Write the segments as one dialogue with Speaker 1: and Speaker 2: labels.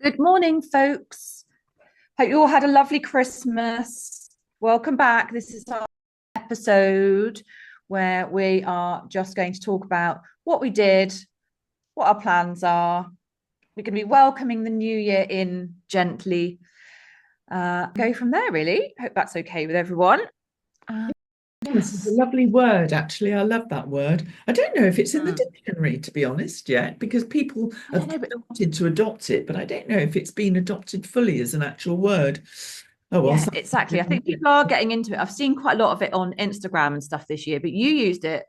Speaker 1: Good morning, folks. Hope you all had a lovely Christmas. Welcome back. This is our episode where we are just going to talk about what we did, what our plans are. We're going to be welcoming the new year in gently. Go from there, really. Hope that's okay with everyone.
Speaker 2: This is a
Speaker 1: Yes.
Speaker 2: lovely word, actually. I love that word. I don't know if it's in the
Speaker 1: Mm.
Speaker 2: dictionary, to be honest, yet, because people
Speaker 1: I don't
Speaker 2: have
Speaker 1: know, but
Speaker 2: started to adopt it, but I don't know if it's been adopted fully as an actual word. Oh, well,
Speaker 1: yeah, exactly. I think people are getting into it. I've seen quite a lot of it on Instagram and stuff this year, but you used it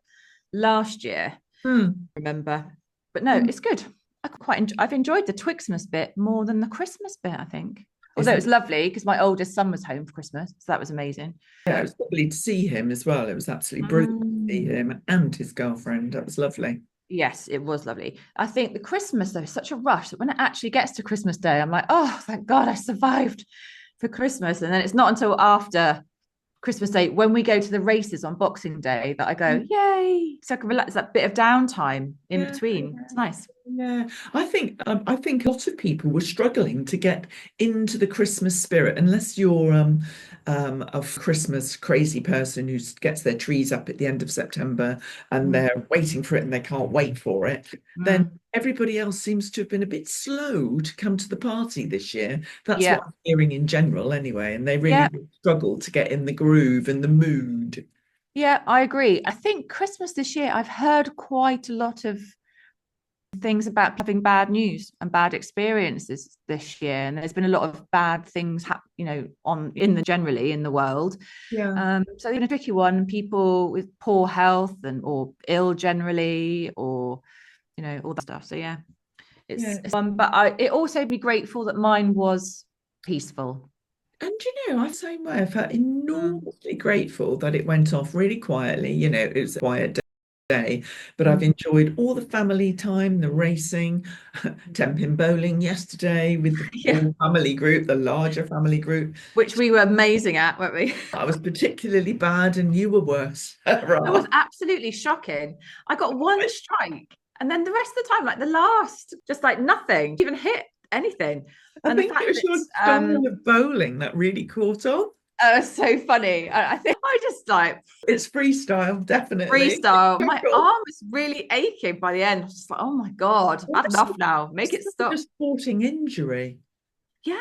Speaker 1: last year,
Speaker 2: Hmm.
Speaker 1: remember? But no,
Speaker 2: Hmm.
Speaker 1: it's good. I've enjoyed the Twixmas bit more than the Christmas bit, I think. Although it
Speaker 2: Isn't
Speaker 1: was lovely because my oldest son was home for Christmas, so that was amazing.
Speaker 2: Yeah, it was lovely to see him as well. It was absolutely brilliant to see
Speaker 1: Mm.
Speaker 2: him and his girlfriend. That was lovely.
Speaker 1: Yes, it was lovely. I think the Christmas though is such a rush that when it actually gets to Christmas Day, I'm like, oh, thank God I survived for Christmas. And then it's not until after Christmas Day when we go to the races on Boxing Day that I go, yay! So I can relax that bit of downtime in
Speaker 2: Yeah,
Speaker 1: between. It's nice.
Speaker 2: yeah. I think a lot of people were struggling to get into the Christmas spirit, unless you're a Christmas crazy person who gets their trees up at the end of September and
Speaker 1: Mm.
Speaker 2: they're waiting for it and they can't wait for it. Then
Speaker 1: Mm.
Speaker 2: everybody else seems to have been a bit slow to come to the party this year. That's what
Speaker 1: Yeah.
Speaker 2: I'm hearing in general, anyway. And they really
Speaker 1: Yeah.
Speaker 2: struggled to get in the groove and the mood.
Speaker 1: Yeah, I agree. I think Christmas this year, I've heard quite a lot of things about having bad news and bad experiences this year, and there's been a lot of bad things, on in the generally in the world.
Speaker 2: Yeah.
Speaker 1: So it's been a tricky one. People with poor health and or ill generally, or all that stuff. So yeah,
Speaker 2: Yeah.
Speaker 1: it's but it also be grateful that mine was peaceful.
Speaker 2: And I'm the same way. I felt
Speaker 1: Mm.
Speaker 2: enormously grateful that it went off really quietly. It was a quiet day, but I've
Speaker 1: Mm.
Speaker 2: enjoyed all the family time, the racing, 10-pin bowling yesterday with the
Speaker 1: Yeah,
Speaker 2: full family group, the larger family group.
Speaker 1: which we were amazing at, weren't we?
Speaker 2: I was particularly bad and you were worse.
Speaker 1: It was
Speaker 2: Right.
Speaker 1: absolutely shocking. I got one strike, and then the rest of the time, like the last, just like nothing, even hit anything.
Speaker 2: I
Speaker 1: And the
Speaker 2: think it
Speaker 1: fact
Speaker 2: was
Speaker 1: that
Speaker 2: your style of bowling that really caught on.
Speaker 1: was so funny. I think I just like
Speaker 2: It's freestyle, definitely.
Speaker 1: freestyle. My arm was really aching by the end. I was just like, oh my God, I've had enough now. Make it
Speaker 2: Such a
Speaker 1: stop.
Speaker 2: sporting injury.
Speaker 1: Yeah,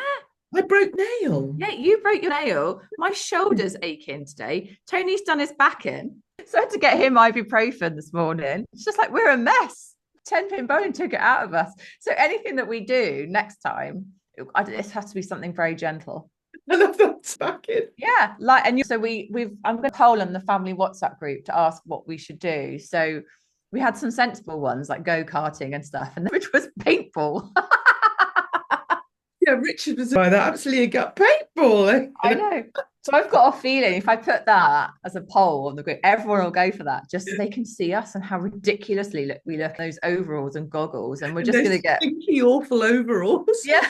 Speaker 2: I broke nail.
Speaker 1: yeah, you broke your nail. My shoulder's aching today. Tony's done his back in. So I had to get him ibuprofen this morning. It's just like we're a mess. 10-pin bone took it out of us. So anything that we do next time, it has to be something very gentle.
Speaker 2: I love that back in.
Speaker 1: Yeah, like so we've I'm going to poll on the family WhatsApp group to ask what we should do. So we had some sensible ones like go-karting and stuff, and which was paintball.
Speaker 2: Yeah, Richard was by that absolutely a gut paintball.
Speaker 1: I know. So I've got a feeling if I put that as a poll on the group, everyone will go for that just so they can see us and how ridiculously we look in those overalls and goggles. And we're
Speaker 2: And
Speaker 1: just
Speaker 2: those
Speaker 1: going to get,
Speaker 2: stinky, awful overalls.
Speaker 1: yeah,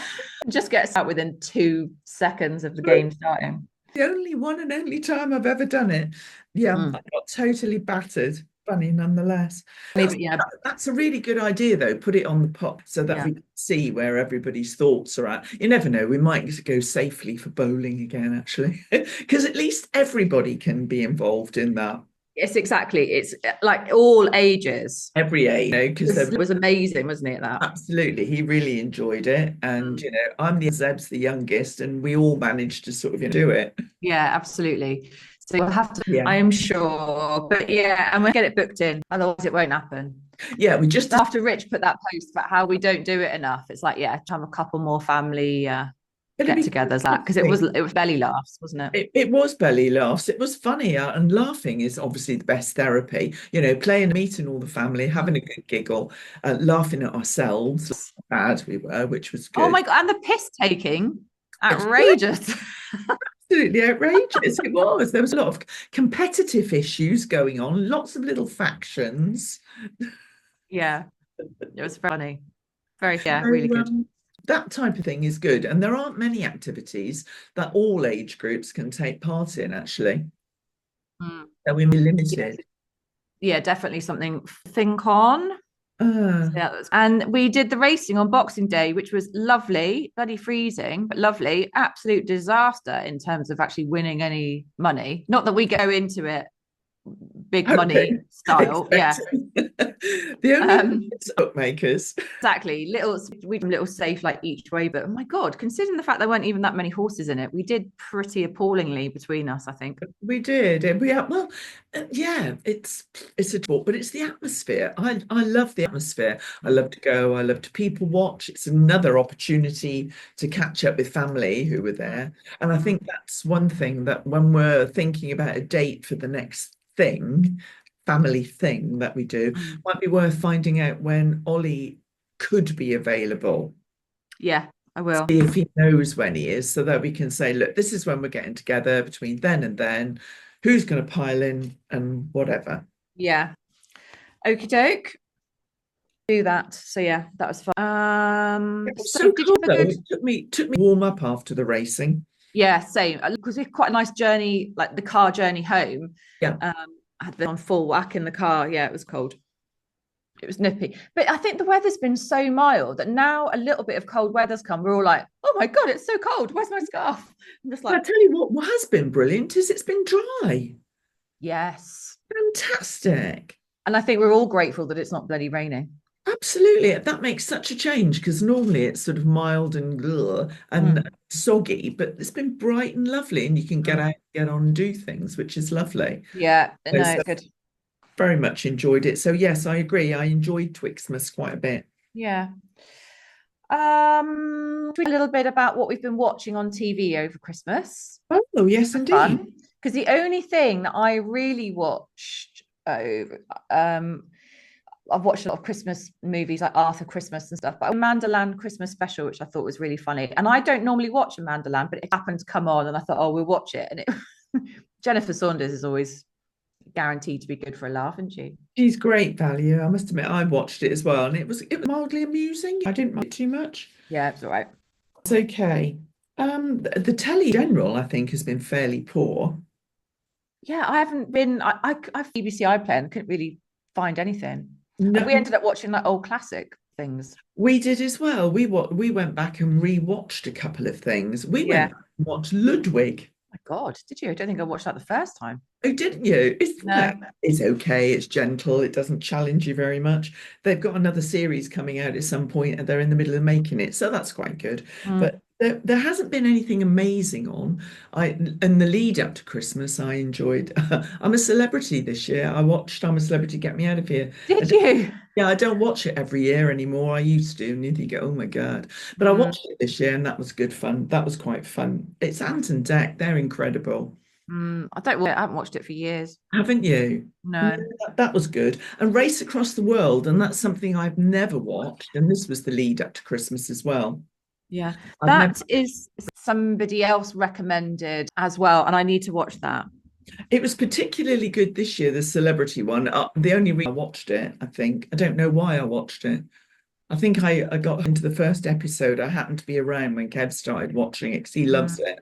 Speaker 1: just get us out within 2 seconds of the game starting.
Speaker 2: The only one and only time I've ever done it. Yeah,
Speaker 1: Mm.
Speaker 2: I got totally battered. Funny nonetheless. That's,
Speaker 1: Maybe, yeah,
Speaker 2: that's a really good idea, though. Put it on the pot so that
Speaker 1: yeah.
Speaker 2: we can see where everybody's thoughts are at. You never know, we might go safely for bowling again, actually, because at least everybody can be involved in that.
Speaker 1: Yes, exactly. It's like all ages.
Speaker 2: Every age, because
Speaker 1: It was amazing, wasn't it? That.
Speaker 2: absolutely, he really enjoyed it. And,
Speaker 1: Mm.
Speaker 2: I'm Zeb's the youngest, and we all managed to sort of do it.
Speaker 1: Yeah, absolutely. So you'll have to,
Speaker 2: Yeah.
Speaker 1: I'm sure. But yeah, and we'll get it booked in. Otherwise, it won't happen.
Speaker 2: Yeah, we just,
Speaker 1: After Rich put that post about how we don't do it enough, it's like, yeah, to have a couple more family
Speaker 2: it'll be
Speaker 1: get-togethers, that because
Speaker 2: interesting.
Speaker 1: it was belly laughs, wasn't it?
Speaker 2: It was belly laughs. It was funny. And laughing is obviously the best therapy. Playing, meeting all the family, having a good giggle, laughing at ourselves, how bad we were, which was
Speaker 1: Oh
Speaker 2: good.
Speaker 1: my God, and the piss taking, outrageous.
Speaker 2: Absolutely outrageous. It was. There was a lot of competitive issues going on, lots of little factions.
Speaker 1: Yeah, it was funny. Very, yeah,
Speaker 2: So,
Speaker 1: really good.
Speaker 2: that type of thing is good. And there aren't many activities that all age groups can take part in, actually.
Speaker 1: Mm.
Speaker 2: So we're
Speaker 1: Yeah,
Speaker 2: limited.
Speaker 1: yeah, definitely something to think on.
Speaker 2: Uh,
Speaker 1: And we did the racing on Boxing Day, which was lovely, bloody freezing, but lovely. Absolute disaster in terms of actually winning any money. Not that we go into it big money
Speaker 2: hoping,
Speaker 1: style. Yeah.
Speaker 2: expecting. The only bookmakers.
Speaker 1: Exactly. We did a little safe like each way, but oh my God, considering the fact there weren't even that many horses in it, we did pretty appallingly between us, I think.
Speaker 2: We did, and yeah, it's a talk, but it's the atmosphere. I love the atmosphere. I love to go. I love to people watch. It's another opportunity to catch up with family who were there, and I think that's one thing that when we're thinking about a date for the next family thing that we do, might be worth finding out when Ollie could be available.
Speaker 1: Yeah, I will.
Speaker 2: See if he knows when he is, so that we can say, look, this is when we're getting together between then and then. Who's going to pile in and whatever.
Speaker 1: Yeah. Okie doke. Do that. So yeah, that was fun.
Speaker 2: It was
Speaker 1: So
Speaker 2: so
Speaker 1: did you
Speaker 2: cool
Speaker 1: have a
Speaker 2: though.
Speaker 1: good?
Speaker 2: It took me warm up after the racing.
Speaker 1: Yeah, same. Because we had quite a nice journey, like the car journey home.
Speaker 2: Yeah.
Speaker 1: I had been on full whack in the car. Yeah, it was cold. It was nippy. But I think the weather's been so mild that now a little bit of cold weather's come. We're all like, oh my God, it's so cold. Where's my scarf? I'm just
Speaker 2: I
Speaker 1: like,
Speaker 2: tell you what has been brilliant is it's been dry.
Speaker 1: yes.
Speaker 2: Fantastic.
Speaker 1: And I think we're all grateful that it's not bloody raining.
Speaker 2: Absolutely. That makes such a change because normally it's sort of mild and soggy, but it's been bright and lovely, and you can get out, get on and do things, which is lovely.
Speaker 1: Yeah, no,
Speaker 2: So
Speaker 1: it's good.
Speaker 2: very much enjoyed it. So yes, I agree. I enjoyed Twixmas quite a bit.
Speaker 1: Yeah. A little bit about what we've been watching on TV over Christmas.
Speaker 2: Oh, yes, indeed.
Speaker 1: Because the only thing that I really watched over, I've watched a lot of Christmas movies like Arthur Christmas and stuff, but Amanda Land Christmas special, which I thought was really funny. And I don't normally watch Amanda Land, but it happened to come on, and I thought, oh, we'll watch it. And Jennifer Saunders is always guaranteed to be good for a laugh, isn't she?
Speaker 2: She's great value. I must admit, I watched it as well, and it was mildly amusing. I didn't mind it too much.
Speaker 1: Yeah, it's all right.
Speaker 2: It's okay. The telly in general, I think, has been fairly poor.
Speaker 1: Yeah, I haven't been. I have BBC iPlayer and couldn't really find anything.
Speaker 2: No,
Speaker 1: And we ended up watching like old classic things.
Speaker 2: we did as well. We went back and rewatched a couple of things. We
Speaker 1: Yeah.
Speaker 2: went back and watched Ludwig.
Speaker 1: My God, did you? I don't think I watched that the first time.
Speaker 2: Oh, didn't you?
Speaker 1: No.
Speaker 2: It's okay. It's gentle. It doesn't challenge you very much. They've got another series coming out at some point, and they're in the middle of making it, so that's quite good. But there hasn't been anything amazing on. In the lead up to Christmas, I enjoyed. I'm a Celebrity this year. I watched I'm a Celebrity, Get Me Out of Here.
Speaker 1: Did you?
Speaker 2: Yeah, I don't watch it every year anymore. I used to, and you go, oh my God. But I watched it this year, and that was good fun. That was quite fun. It's Ant and Dec. They're incredible.
Speaker 1: I haven't watched it for years.
Speaker 2: Haven't you?
Speaker 1: No.
Speaker 2: That was good. And Race Across the World, and that's something I've never watched. And this was the lead up to Christmas as well.
Speaker 1: Yeah.
Speaker 2: I've
Speaker 1: That is somebody else recommended as well, and I need to watch that.
Speaker 2: It was particularly good this year, the Celebrity one. The only reason I watched it, I think, I don't know why I watched it. I think I got into the first episode. I happened to be around when Kev started watching it because he loves it.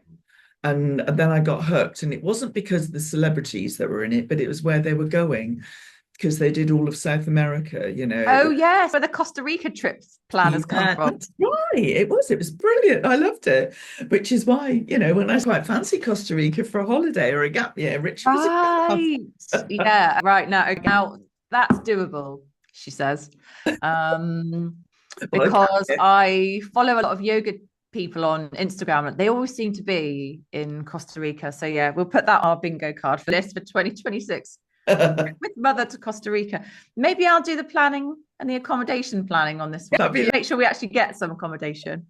Speaker 2: And then I got hooked. And it wasn't because of the celebrities that were in it, but it was where they were going because they did all of South America, you know.
Speaker 1: Oh, yes, where the Costa Rica trips planners come from.
Speaker 2: That's right. It was brilliant. I loved it, which is why, you know, when I quite fancy Costa Rica for a holiday or a gap year, Richard was
Speaker 1: Right. Yeah, right. Now that's doable, she says. Because I follow a lot of yoga people on Instagram, and they always seem to be in Costa Rica. So yeah, we'll put that on our bingo card for list for 2026. With mother to Costa Rica. Maybe I'll do the planning and the accommodation planning on this one. Make sure we actually get some accommodation.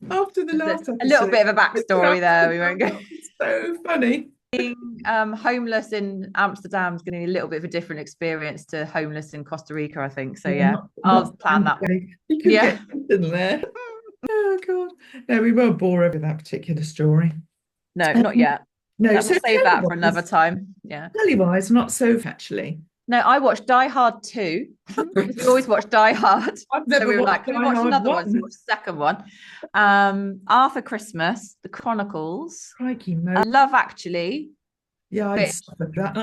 Speaker 2: After the last episode,
Speaker 1: a little bit of a backstory there. We won't go.
Speaker 2: It's so funny.
Speaker 1: Being homeless in Amsterdam is going to be a little bit of a different experience to homeless in Costa Rica, I think. So yeah, I'll plan that one.
Speaker 2: You can get in there. Oh God. No, we won't bore over that particular story.
Speaker 1: No, not yet.
Speaker 2: No,
Speaker 1: we'll save that for another time. Yeah.
Speaker 2: Telly-wise, not so actually.
Speaker 1: No, I watched Die Hard 2. We always watch Die Hard.
Speaker 2: I've never
Speaker 1: we were
Speaker 2: watched
Speaker 1: like, can we watch another one? So we watched the second one. Arthur Christmas, The Chronicles.
Speaker 2: Crikey,
Speaker 1: Love Actually.
Speaker 2: Yeah, I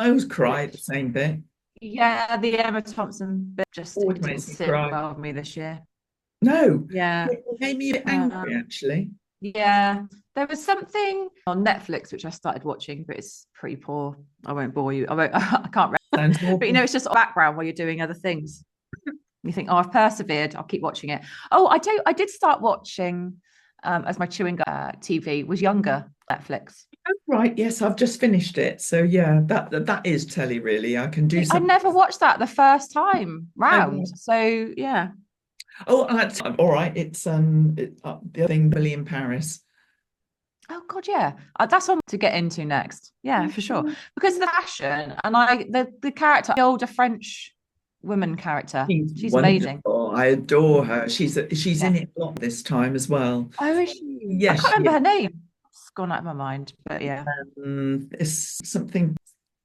Speaker 2: always cry at the same bit.
Speaker 1: Yeah, the Emma Thompson bit just
Speaker 2: Always
Speaker 1: didn't
Speaker 2: makes me
Speaker 1: sit
Speaker 2: cry.
Speaker 1: well with me this year.
Speaker 2: No,
Speaker 1: Yeah.
Speaker 2: it made me a bit angry actually.
Speaker 1: Yeah, there was something on Netflix which I started watching, but it's pretty poor. I won't bore you. I won't. I can't.
Speaker 2: Sounds
Speaker 1: But
Speaker 2: awful.
Speaker 1: it's just background while you're doing other things. You think, oh, I've persevered. I'll keep watching it. Oh, I do. I did start watching as my chewing TV was younger. Netflix.
Speaker 2: Oh, right, yes, I've just finished it. So yeah, that is telly really. I can do
Speaker 1: I
Speaker 2: something.
Speaker 1: never watched that the first time
Speaker 2: Oh,
Speaker 1: round.
Speaker 2: right.
Speaker 1: So yeah.
Speaker 2: Oh, that's all right. It's the other thing, Billy in Paris.
Speaker 1: Oh God, yeah. That's on to get into next. Yeah, for sure. Because of the fashion and the character, the older French woman character.
Speaker 2: She's
Speaker 1: She's amazing.
Speaker 2: wonderful. I adore her. She's
Speaker 1: Yeah.
Speaker 2: in it a lot this time as well.
Speaker 1: Oh, is she? I
Speaker 2: Yes,
Speaker 1: can't
Speaker 2: she
Speaker 1: remember
Speaker 2: is.
Speaker 1: her name. It's gone out of my mind. But yeah.
Speaker 2: It's something.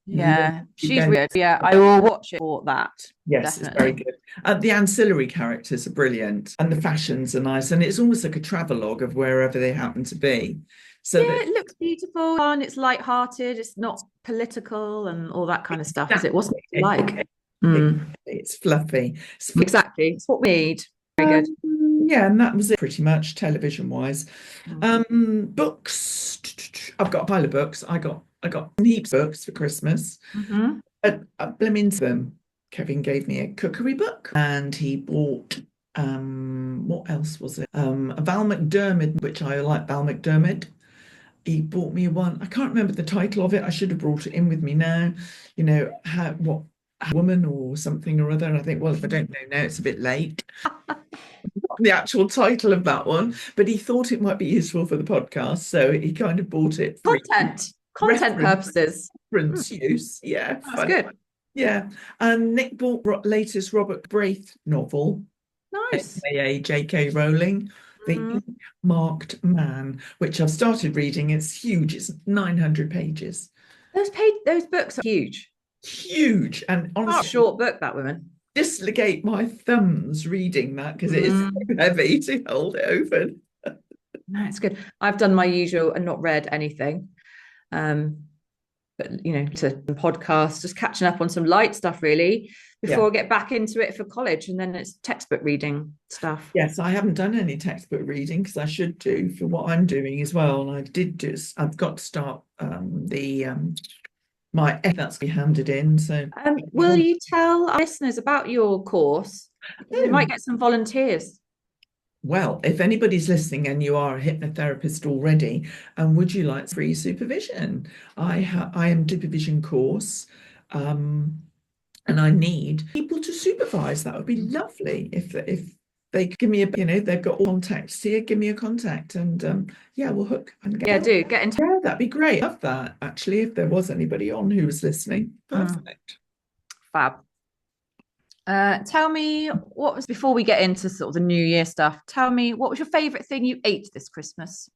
Speaker 1: Yeah. She's weird. Yeah, I will watch it for that.
Speaker 2: Yes, it's very
Speaker 1: Definitely.
Speaker 2: good. The ancillary characters are brilliant, and the fashions are nice, and it's almost like a travelogue of wherever they happen to be. So
Speaker 1: Yeah,
Speaker 2: that
Speaker 1: it looks beautiful and it's light-hearted. It's not political and all that kind of stuff, is it? What's it like? Mm.
Speaker 2: it's fluffy.
Speaker 1: Exactly. It's what we need. Very good.
Speaker 2: Yeah, and that was it pretty much television wise.
Speaker 1: Mm.
Speaker 2: Books. I've got a pile of books. I got heaps of books for Christmas.
Speaker 1: Mm-hmm.
Speaker 2: I'm into them. Kevin gave me a cookery book, and he bought what else was it? A Val McDermid, which I like Val McDermid. He bought me one. I can't remember the title of it. I should have brought it in with me now. You know, what woman or something or other. And I think, well, if I don't know now, it's a bit late. The actual title of that one, but he thought it might be useful for the podcast, so he kind of bought it for
Speaker 1: Content purposes.
Speaker 2: reference use. Yeah,
Speaker 1: That's
Speaker 2: funny.
Speaker 1: good.
Speaker 2: Yeah, and Nick bought latest Robert Braith novel,
Speaker 1: Nice.
Speaker 2: aka J.K. Rowling, The
Speaker 1: Mm.
Speaker 2: Marked Man, which I've started reading. It's huge. It's 900 pages.
Speaker 1: Those books are huge.
Speaker 2: Huge, and
Speaker 1: Not a
Speaker 2: honestly,
Speaker 1: short book, that woman.
Speaker 2: dislocate my thumbs reading that because it is so
Speaker 1: Mm.
Speaker 2: heavy to hold it open.
Speaker 1: No, it's good. I've done my usual and not read anything. Um, but to podcasts, just catching up on some light stuff really
Speaker 2: Yeah.
Speaker 1: before I get back into it for college, and then it's textbook reading stuff.
Speaker 2: Yes, I haven't done any textbook reading because I should do for what I'm doing as well. And I did just, I've got to start the my that's be handed in. So
Speaker 1: Will you tell our listeners about your course? Because we might
Speaker 2: oh,
Speaker 1: get some volunteers.
Speaker 2: well, if anybody's listening and you are a hypnotherapist already, and would you like free supervision? I am supervision course. And I need people to supervise. That would be lovely if they give me they've got all contacts here. Give me a contact, and yeah, we'll hook and get.
Speaker 1: Yeah, do get in touch.
Speaker 2: Yeah, that'd be great. Love that actually. If there was anybody on who was listening, perfect.
Speaker 1: Fab. Tell me what was before we get into sort of the New Year stuff. Tell me what was your favourite thing you ate this Christmas?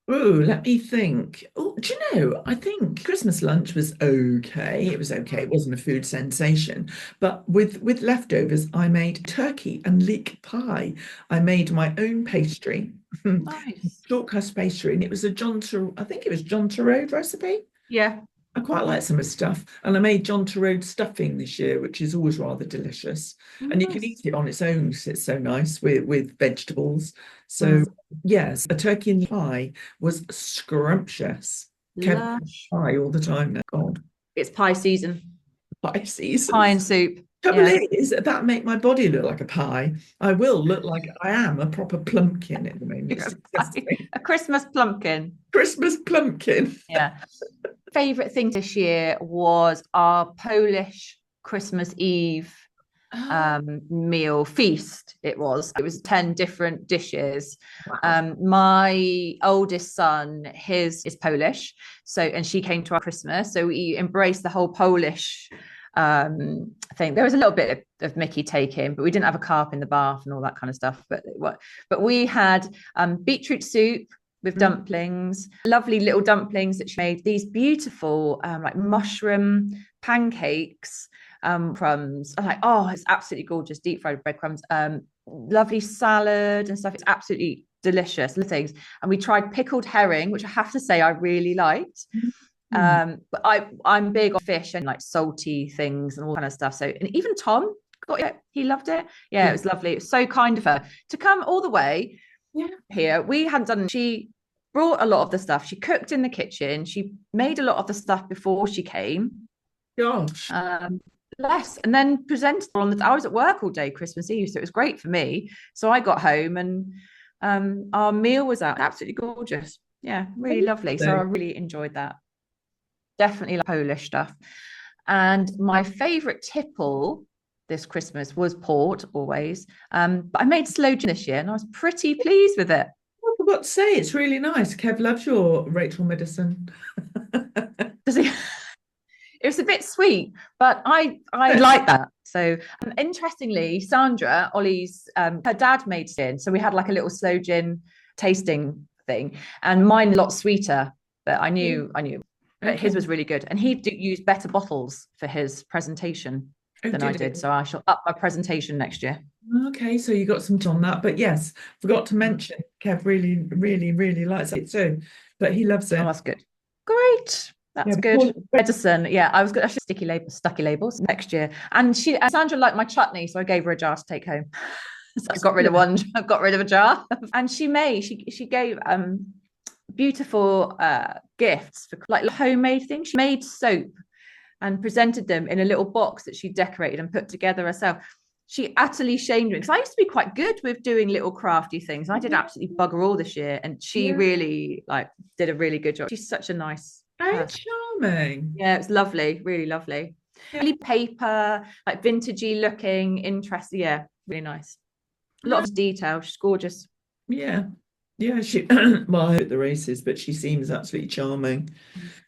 Speaker 2: Oh, let me think. Oh, do you know? I think Christmas lunch was okay. It was okay. It wasn't a food sensation, but with leftovers, I made turkey and leek pie. I made my own pastry,
Speaker 1: Nice.
Speaker 2: short crust pastry, and it was I think it was John Turode recipe.
Speaker 1: Yeah.
Speaker 2: I quite like some of the stuff, and I made John Turode stuffing this year, which is always rather delicious. And you can eat
Speaker 1: Nice.
Speaker 2: it on its own because it's so nice with vegetables. So
Speaker 1: Mm.
Speaker 2: yes, a turkey and pie was scrumptious. Kept
Speaker 1: Lush.
Speaker 2: pie all the time now. God,
Speaker 1: It's pie season.
Speaker 2: pie season.
Speaker 1: Pie and soup.
Speaker 2: Trouble
Speaker 1: Yeah.
Speaker 2: is that make my body look like a pie. I will look like I am a proper plumpkin at the moment. It's disgusting.
Speaker 1: A Christmas plumpkin.
Speaker 2: Christmas plumpkin.
Speaker 1: Yeah. Favorite thing this year was our Polish Christmas Eve
Speaker 2: Oh,
Speaker 1: meal feast. It was 10 different dishes.
Speaker 2: wow.
Speaker 1: My oldest son, his is Polish, and she came to our Christmas, so we embraced the whole Polish thing. There was a little bit of Mickey taking, but we didn't have a carp in the bath and all that kind of stuff. But we had beetroot soup with dumplings, lovely little dumplings that she made, these beautiful like mushroom pancakes, crumbs. I'm like, oh, it's absolutely gorgeous, deep fried breadcrumbs, lovely salad and stuff. It's absolutely delicious things. And we tried pickled herring, which I have to say I really liked. But I'm big on fish and like salty things and all kind of stuff. So, and even Tom got it. He loved it. Yeah, it was lovely. It was so kind of her to come all the way here. We hadn't done. She brought a lot of the stuff. She cooked in the kitchen. She made a lot of the stuff before she came.
Speaker 2: Gosh.
Speaker 1: Less, and then presented on the. I was at work all day Christmas Eve, so it was great for me. So I got home and our meal was out. Absolutely gorgeous. Yeah, really lovely. So I really enjoyed that. Definitely like Polish stuff. And my favorite tipple this Christmas was port, always. But I made sloe gin this year and I was pretty pleased with it.
Speaker 2: I forgot to say, it's really nice. Kev loves your Rachel medicine.
Speaker 1: Does he? It was a bit sweet, but I like that. So interestingly, Sandra, Ollie's, her dad made gin. So we had like a little sloe gin tasting thing, and mine a lot sweeter, but I knew but his was really good. And he used better bottles for his presentation than I did. So I shall up my presentation next year.
Speaker 2: Okay, so you got some on that. But yes, forgot to mention, Kev really, really, really likes it too. But he loves it.
Speaker 1: Oh, that's good. Great. That's good. Medicine. Yeah, I was going to stucky labels next year. And Sandra liked my chutney, so I gave her a jar to take home. So I got rid of one. I got rid of a jar. And she gave beautiful gifts for like homemade things. She made soap and presented them in a little box that she decorated and put together herself. She utterly shamed me because I used to be quite good with doing little crafty things. I did absolutely bugger all this year, and she really did a really good job. She's such a nice.
Speaker 2: Oh, charming.
Speaker 1: Yeah, it's lovely, really lovely. Really paper, like vintagey looking, interesting. Yeah, really nice. A lot of detail. She's gorgeous.
Speaker 2: Yeah. She well, I hope the races, but she seems absolutely charming.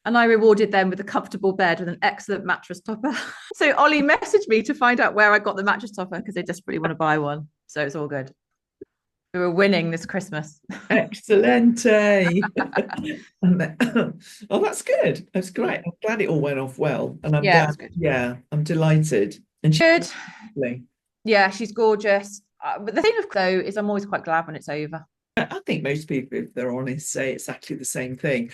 Speaker 1: And I rewarded them with a comfortable bed with an excellent mattress topper. So Ollie messaged me to find out where I got the mattress topper because they desperately want to buy one. So it's all good. We were winning this Christmas.
Speaker 2: Excellent. Oh, that's good. That's great. I'm glad it all went off well. And I'm glad. Yeah, I'm delighted. And
Speaker 1: she's good. Yeah, she's gorgeous. But the thing though is I'm always quite glad when it's over.
Speaker 2: I think most people, if they're honest, say exactly the same thing.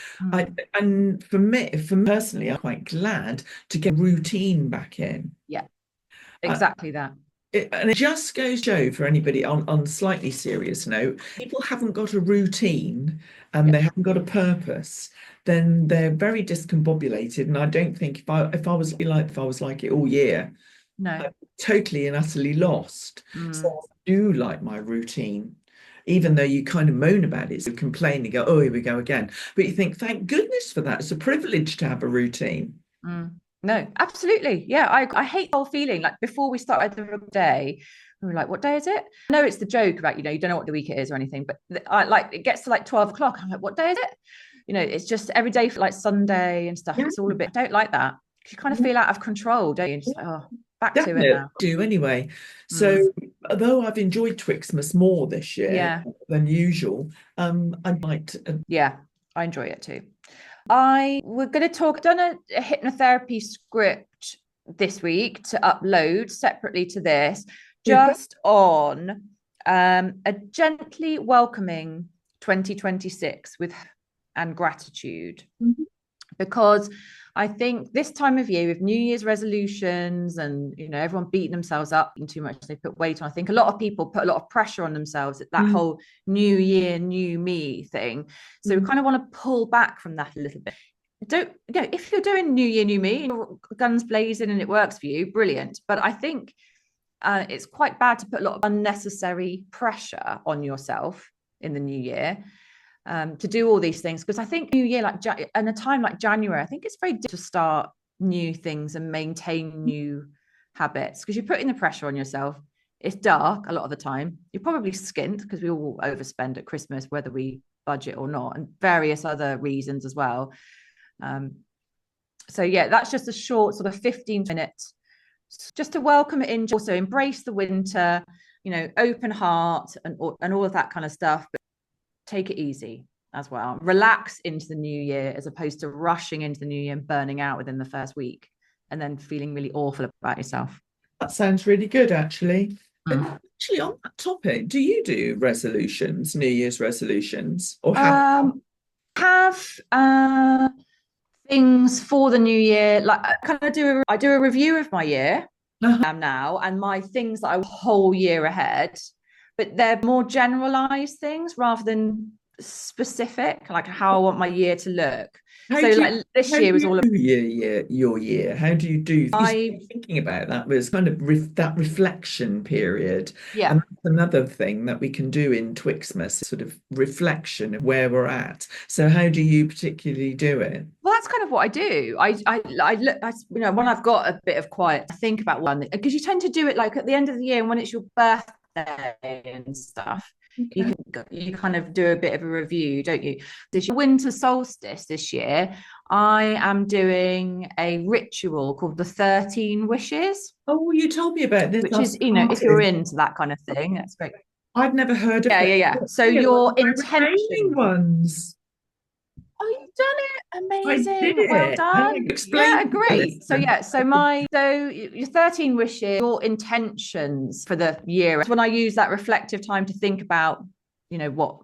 Speaker 2: And for me personally, I'm quite glad to get routine back in.
Speaker 1: Yeah, exactly that.
Speaker 2: And it just goes to show for anybody on slightly serious note, people haven't got a routine and they haven't got a purpose, then they're very discombobulated. And I don't think if I was like it all year,
Speaker 1: no,
Speaker 2: totally and utterly lost. So I do like my routine. Even though you kind of moan about it, so complain and go, oh, here we go again. But you think, thank goodness for that. It's a privilege to have a routine.
Speaker 1: No, absolutely. Yeah, I hate the whole feeling. Like before we started the day, we were like, what day is it? No, it's the joke about, you don't know what the week it is or anything. But it gets to like 12 o'clock. I'm like, what day is it? It's just every day for like Sunday and stuff. It's all a bit, I don't like that. You kind of feel out of control, don't you? And just like, oh, back to it now.
Speaker 2: Do anyway. So although I've enjoyed Twixmas more this year than usual, I'd like to.
Speaker 1: Yeah, I enjoy it too. We're going to done a hypnotherapy script this week to upload separately to this, just on a gently welcoming 2026 and gratitude. Because I think this time of year with New Year's resolutions and, everyone beating themselves up too much, they put weight on. I think a lot of people put a lot of pressure on themselves at that whole new year, new me thing. So we kind of want to pull back from that a little bit. If you're doing new year, new me, guns blazing and it works for you, brilliant. But I think it's quite bad to put a lot of unnecessary pressure on yourself in the new year. To do all these things, because I think new year, and a time like January, I think it's very difficult to start new things and maintain new habits because you're putting the pressure on yourself. It's dark a lot of the time. You're probably skint because we all overspend at Christmas, whether we budget or not, and various other reasons as well. So yeah, that's just a short sort of 15 minutes just to welcome it in, also embrace the winter, open heart and all of that kind of stuff. But take it easy as well. Relax into the new year as opposed to rushing into the new year and burning out within the first week and then feeling really awful about yourself.
Speaker 2: That sounds really good, actually. Actually, on that topic, do you do resolutions, New Year's resolutions, or have
Speaker 1: things for the new year. Like I do a review of my year
Speaker 2: Uh-huh.
Speaker 1: now, and my things that I whole year ahead, but they're more generalized things rather than specific, like how I want my year to look.
Speaker 2: How
Speaker 1: So
Speaker 2: do
Speaker 1: like this
Speaker 2: how do
Speaker 1: year was
Speaker 2: you
Speaker 1: all about
Speaker 2: do your year? How do you do? Because
Speaker 1: I
Speaker 2: thinking about that was kind of that reflection period,
Speaker 1: yeah.
Speaker 2: and that's another thing that we can do in Twixmas, sort of reflection of where we're at. So how do you particularly do it?
Speaker 1: Well, that's kind of what I do. I look, when I've got a bit of quiet, I think about one because you tend to do it like at the end of the year and when it's your birthday and stuff.
Speaker 2: Okay.
Speaker 1: You kind of do a bit of a review, don't you? This winter solstice this year, I am doing a ritual called the 13 Wishes,
Speaker 2: Oh, you told me about this.
Speaker 1: which
Speaker 2: I
Speaker 1: is, if you're
Speaker 2: started.
Speaker 1: into that kind of thing, that's great.
Speaker 2: I'd never heard of
Speaker 1: Yeah,
Speaker 2: it.
Speaker 1: yeah, yeah. So
Speaker 2: Yeah, one of
Speaker 1: your
Speaker 2: my remaining
Speaker 1: intention.
Speaker 2: ones.
Speaker 1: Oh, you've done it.
Speaker 2: I did
Speaker 1: Amazing. Well
Speaker 2: it. How
Speaker 1: done.
Speaker 2: explain
Speaker 1: Yeah,
Speaker 2: to the
Speaker 1: great. So
Speaker 2: listener.
Speaker 1: yeah, so your 13 wishes, your intentions for the year. When I use that reflective time to think about, what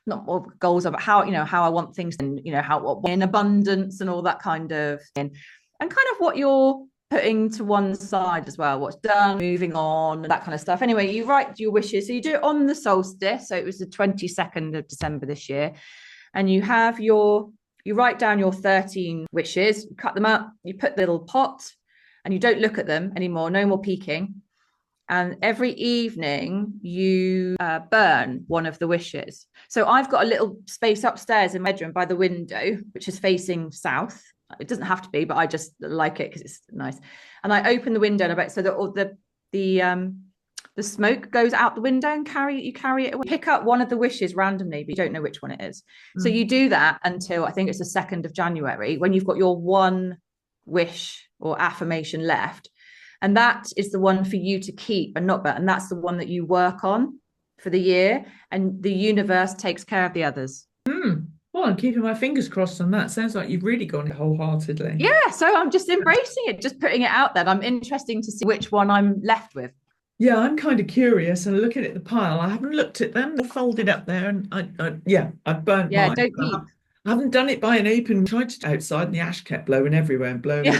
Speaker 1: not what goals are, but how, how I want things and how what in abundance and all that kind of thing. And kind of what you're putting to one side as well, what's done, moving on, and that kind of stuff. Anyway, you write your wishes. So you do it on the solstice. So it was the 22nd of December this year. And you write down your 13 wishes, cut them up, you put the little pot, and you don't look at them anymore, no more peeking. And every evening you burn one of the wishes. So I've got a little space upstairs in my bedroom by the window, which is facing south. It doesn't have to be, but I just like it because it's nice. And I open the window and I bet so that all the smoke goes out the window and you carry it away. Pick up one of the wishes randomly, but you don't know which one it is. So you do that until I think it's the 2nd of January when you've got your one wish or affirmation left. And that is the one for you to keep and not burn. And that's the one that you work on for the year. And the universe takes care of the others.
Speaker 2: Well, I'm keeping my fingers crossed on that. Sounds like you've really gone wholeheartedly.
Speaker 1: Yeah. So I'm just embracing it, just putting it out there. I'm interested to see which one I'm left with.
Speaker 2: Yeah, I'm kind of curious and looking at the pile. I haven't looked at them. They're folded up there, and yeah, I've burnt
Speaker 1: Yeah.
Speaker 2: mine.
Speaker 1: Don't peep.
Speaker 2: I haven't done it by an open. Tried to outside, and the ash kept blowing everywhere and blowing.
Speaker 1: Yeah.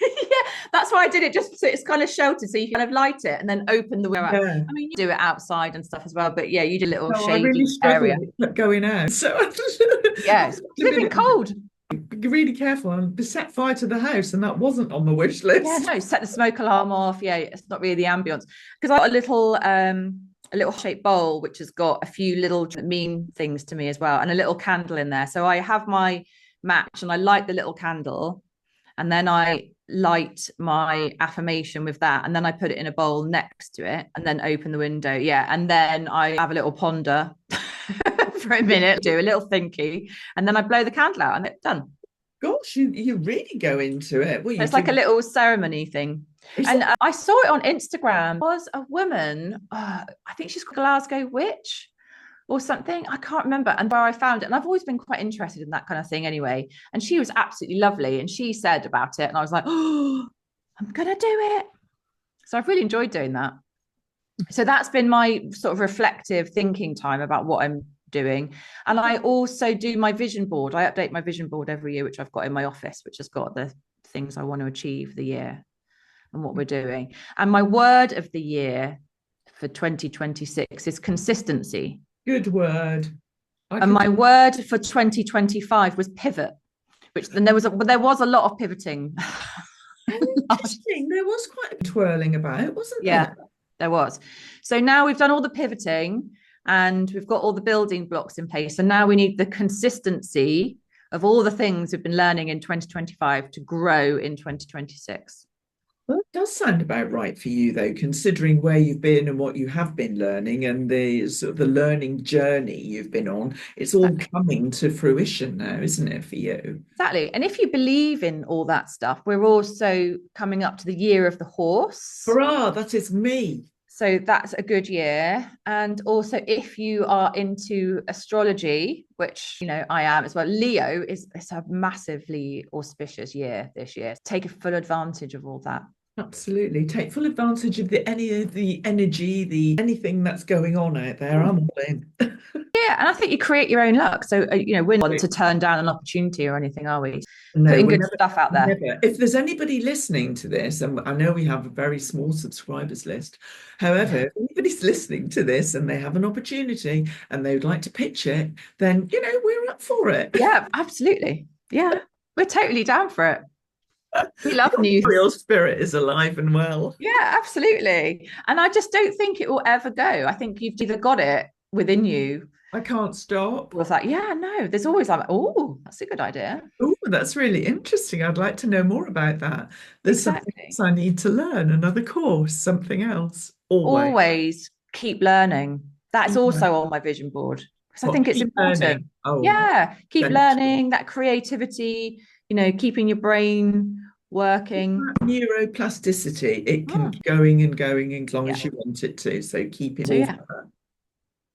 Speaker 1: Yeah, that's why I did it, just so it's kind of sheltered, so you kind of light it and then open the window out.
Speaker 2: Yeah.
Speaker 1: I mean, you do it outside and stuff as well, but yeah, you do a little
Speaker 2: No, I really
Speaker 1: shady
Speaker 2: struggled.
Speaker 1: area.
Speaker 2: It kept going out. So
Speaker 1: Yeah,
Speaker 2: I
Speaker 1: it's
Speaker 2: have
Speaker 1: flipping cold.
Speaker 2: be really careful and set fire to the house, and that wasn't on the wish
Speaker 1: Yeah,
Speaker 2: list.
Speaker 1: no, set the smoke alarm off. Yeah, it's not really the ambience because I got a little shaped bowl which has got a few little mean things to me as well, and a little candle in there. So I have my match and I light the little candle, and then I light my affirmation with that, and then I put it in a bowl next to it, and then open the window. Yeah, and then I have a little ponder for a minute, do a little thinky, and then I blow the candle out, and it's done.
Speaker 2: Gosh, you really go into it. Well, you
Speaker 1: It's like a
Speaker 2: do.
Speaker 1: little ceremony thing.
Speaker 2: Is
Speaker 1: And
Speaker 2: it?
Speaker 1: I saw it on Instagram. It was a woman, I think she's called Glasgow Witch or something. I can't remember. And where I found it, and I've always been quite interested in that kind of thing anyway. And she was absolutely lovely. And she said about it. And I was like, oh, I'm going to do it. So I've really enjoyed doing that. So that's been my sort of reflective thinking time about what I'm doing. And I also do my vision board. I update my vision board every year, which I've got in my office, which has got the things I want to achieve the year and what we're doing. And my word of the year for 2026 is consistency.
Speaker 2: Good word.
Speaker 1: And my word for 2025 was pivot, which then there was a lot of pivoting.
Speaker 2: Interesting. There was quite a twirling about, wasn't
Speaker 1: Yeah,
Speaker 2: there?
Speaker 1: there was. So now we've done all the pivoting and we've got all the building blocks in place. And now we need the consistency of all the things we've been learning in 2025 to grow in 2026.
Speaker 2: Well, it does sound about right for you, though, considering where you've been and what you have been learning and the sort of the learning journey you've been on. It's all coming to fruition now, isn't it, for you?
Speaker 1: Exactly. And if you believe in all that stuff, we're also coming up to the year of the horse.
Speaker 2: Hurrah, that is me.
Speaker 1: So that's a good year. And also, if you are into astrology, which, I am as well, Leo it's a massively auspicious year this year. Take a full advantage of all that.
Speaker 2: Absolutely. Take full advantage of any of the energy, anything that's going on out there. I'm all in.
Speaker 1: Yeah, and I think you create your own luck. So, we're not one to turn down an opportunity or anything, are we?
Speaker 2: No,
Speaker 1: Putting
Speaker 2: we're
Speaker 1: good
Speaker 2: never,
Speaker 1: stuff out there.
Speaker 2: never. If there's anybody listening to this, and I know we have a very small subscribers list, however, if anybody's listening to this and they have an opportunity and they would like to pitch it, then, we're up for it.
Speaker 1: Yeah, absolutely. Yeah, we're totally down for it. We
Speaker 2: The
Speaker 1: love news.
Speaker 2: real spirit is alive and well.
Speaker 1: Yeah, absolutely. And I just don't think it will ever go. I think you've either got it within you,
Speaker 2: I can't stop.
Speaker 1: or it's like, yeah, no, there's always like, oh, that's a good idea.
Speaker 2: Oh, that's really interesting. I'd like to know more about that. There's something
Speaker 1: Exactly.
Speaker 2: else I need to learn, another course, something else. Always.
Speaker 1: Always keep learning. That's
Speaker 2: Yeah.
Speaker 1: also on my vision board because I
Speaker 2: What,
Speaker 1: think it's
Speaker 2: keep
Speaker 1: important.
Speaker 2: learning? Oh,
Speaker 1: Yeah, keep
Speaker 2: essential.
Speaker 1: learning, that creativity, keeping your brain working.
Speaker 2: Neuroplasticity, it can
Speaker 1: Mm,
Speaker 2: keep going and going as long
Speaker 1: yeah.
Speaker 2: as you want it to. So keep it
Speaker 1: So
Speaker 2: all.
Speaker 1: yeah,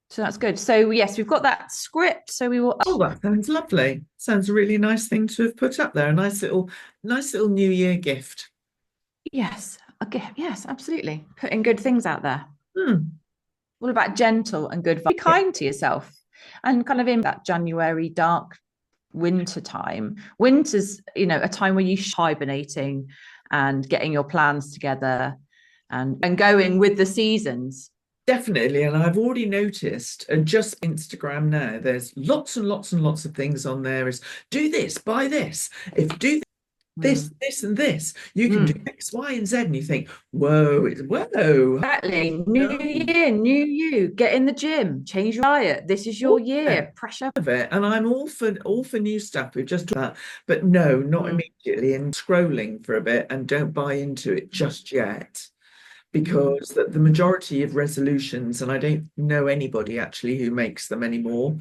Speaker 1: so that's good. So yes, we've got that script. So we will.
Speaker 2: Oh, that sounds lovely. Sounds a really nice thing to have put up there. A nice little New Year gift.
Speaker 1: Yes, okay, yes, absolutely. Putting good things out there.
Speaker 2: Hmm.
Speaker 1: All about gentle and good vibes. Be
Speaker 2: Yeah,
Speaker 1: kind to yourself, and kind of in that January dark winter time. Winter's, a time where you hibernating and getting your plans together and going with the seasons.
Speaker 2: definitely. And I've already noticed, and just Instagram now, there's lots and lots and lots of things on there is do this, buy this. If do this,
Speaker 1: Mm.
Speaker 2: this, and this, you can do
Speaker 1: Mm.
Speaker 2: X, Y, and Z. And you think, whoa.
Speaker 1: Exactly. New
Speaker 2: No.
Speaker 1: year, new you. Get in the gym, change your diet. This is your
Speaker 2: Yeah,
Speaker 1: year. Pressure.
Speaker 2: of it, and I'm all for new stuff. We've just done that, but no, not
Speaker 1: Mm.
Speaker 2: immediately. And scrolling for a bit, and don't buy into it just yet,
Speaker 1: Mm.
Speaker 2: because the majority of resolutions, and I don't know anybody actually who makes them anymore.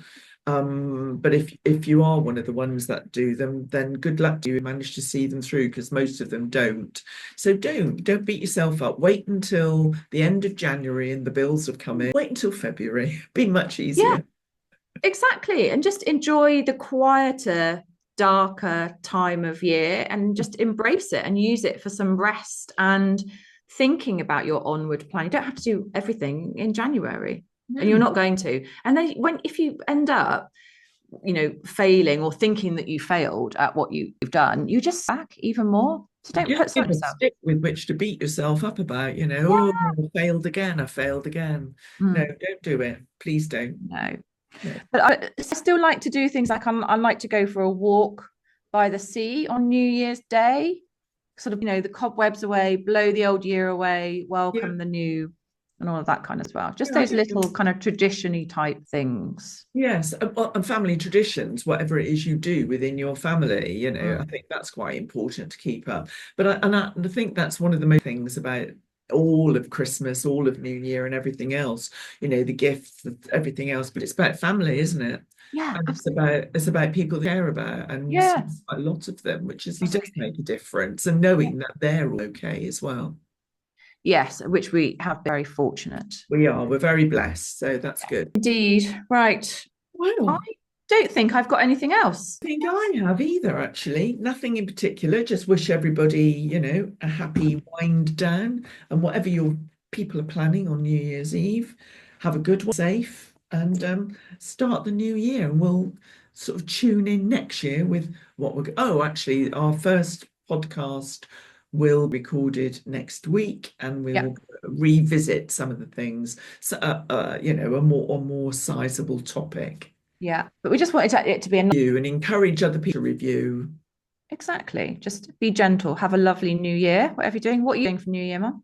Speaker 2: But if you are one of the ones that do them, then good luck to you. Manage to see them through, because most of them don't. So don't beat yourself up. Wait until the end of January and the bills have come in. Wait until February. Be much
Speaker 1: Yeah,
Speaker 2: easier.
Speaker 1: exactly. And just enjoy the quieter, darker time of year and just embrace it and use it for some rest and thinking about your onward plan. You don't have to do everything in January, and you're
Speaker 2: No.
Speaker 1: not going to. And then if you end up, failing or thinking that you failed at what you've done, you just back even more. So don't
Speaker 2: Just
Speaker 1: put so
Speaker 2: give
Speaker 1: much
Speaker 2: a
Speaker 1: yourself.
Speaker 2: stick with which to beat yourself up about,
Speaker 1: Yeah.
Speaker 2: oh, I failed again, I failed again. No,
Speaker 1: Mm,
Speaker 2: don't do it. Please don't.
Speaker 1: no.
Speaker 2: No.
Speaker 1: But I still like to do things like I like to go for a walk by the sea on New Year's Day, sort of, the cobwebs away, blow the old year away,
Speaker 2: Yeah,
Speaker 1: welcome the new, and all of that kind of as well. Just
Speaker 2: yeah, I
Speaker 1: those
Speaker 2: don't know.
Speaker 1: little kind of tradition-y type things.
Speaker 2: Yes, and family traditions, whatever it is you do within your family, I
Speaker 1: Mm.
Speaker 2: think that's quite important to keep up. But I think that's one of the most things about all of Christmas, all of New Year, and everything else. The gifts, everything else. But it's about family, isn't it?
Speaker 1: Yeah,
Speaker 2: And it's
Speaker 1: absolutely.
Speaker 2: about people they care about, and
Speaker 1: Yes.
Speaker 2: a lot of them, which does
Speaker 1: Absolutely.
Speaker 2: make a difference, and knowing that they're all okay as well.
Speaker 1: Yes, which we have been very fortunate.
Speaker 2: We're very blessed, so that's good.
Speaker 1: Indeed. Right. I
Speaker 2: Well,
Speaker 1: don't think I've got anything else.
Speaker 2: I think I have either, actually. Nothing in particular. Just wish everybody, a happy wind down, and whatever your people are planning on New Year's Eve, have a good one, safe, and start the new year. And we'll sort of tune in next year with what we're. Oh, actually, our first podcast will be recorded next week, and we
Speaker 1: Yeah.
Speaker 2: will revisit some of the things. So, a more sizable topic.
Speaker 1: Yeah. But we just wanted it to be a
Speaker 2: You and encourage other people to review.
Speaker 1: exactly. Just be gentle. Have a lovely new year. Whatever you're doing. What are you doing for New Year, Mum?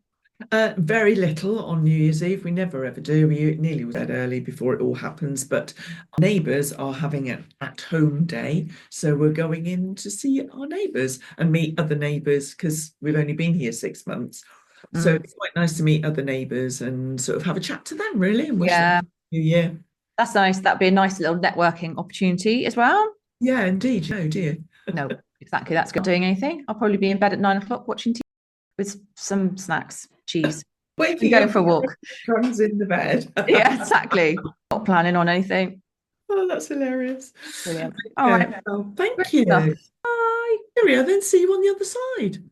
Speaker 2: Very little on New Year's Eve. We never ever do. We nearly was bed early before it all happens. But our neighbours are having an at-home day, so we're going in to see our neighbours and meet other neighbours, because we've only been here 6 months. So
Speaker 1: Mm.
Speaker 2: it's quite nice to meet other neighbours and sort of have a chat to them, really, and wish them
Speaker 1: Yeah.
Speaker 2: a New Year.
Speaker 1: That's nice. That'd be a nice little networking opportunity as well.
Speaker 2: Yeah, indeed. Oh dear.
Speaker 1: No, exactly. That's good. Doing anything. I'll probably be in bed at 9 o'clock watching TV with some snacks, cheese, and
Speaker 2: Waking
Speaker 1: going
Speaker 2: up
Speaker 1: for a walk.
Speaker 2: comes in the bed.
Speaker 1: Yeah, exactly. Not planning on anything.
Speaker 2: Oh, that's hilarious.
Speaker 1: Brilliant. All
Speaker 2: Okay,
Speaker 1: right.
Speaker 2: well,
Speaker 1: Great
Speaker 2: thank you.
Speaker 1: stuff. Bye.
Speaker 2: Here we are, then see you on the other side.